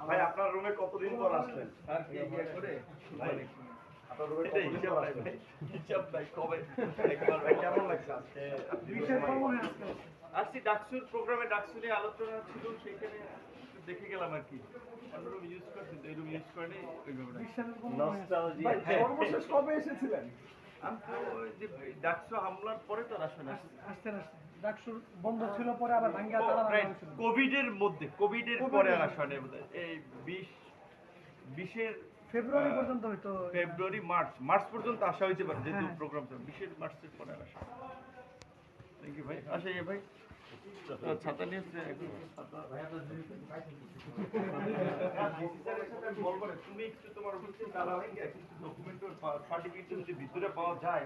ভাই আপনার রুমে কতদিন পর আসলেন? আপনার রুমে কতদিন পর আসলেন? হিসাব নাই কবে একবার ভাই কেমন লাগছে আজকে? আসছি ডাকসুর প্রোগ্রামে ডাকসু নিয়ে আলোচনা ছিল সেখানে একটু দেখে গেলাম আর কি। রুম ইউজ করছি তো এই রুম ইউজ করে নস্টালজিয়া। সর্বশেষ কবে এসেছিলেন? আমি তো ওই যে ডাকসু হামলার পরে তো আসলে আস্তে ডাকসুর বন্ধ ছিল পরে আবার ভাঙ্গা তালা হয়েছিল কোভিডের মধ্যে কোভিডের পরে আর আসলে এই 20-এর ফেব্রুয়ারি পর্যন্ত হয়তো ফেব্রুয়ারি মার্চ পর্যন্ত আসা হইতে পারে যেহেতু প্রোগ্রামটা 20 মার্চের পরে আর আসা। থ্যাংক ইউ ভাই আসা ভাই ছাতা নিয়ে তুমি একটু তোমার ডকুমেন্ট সার্টিফিকেট যদি ভিতরে পাওয়া যায়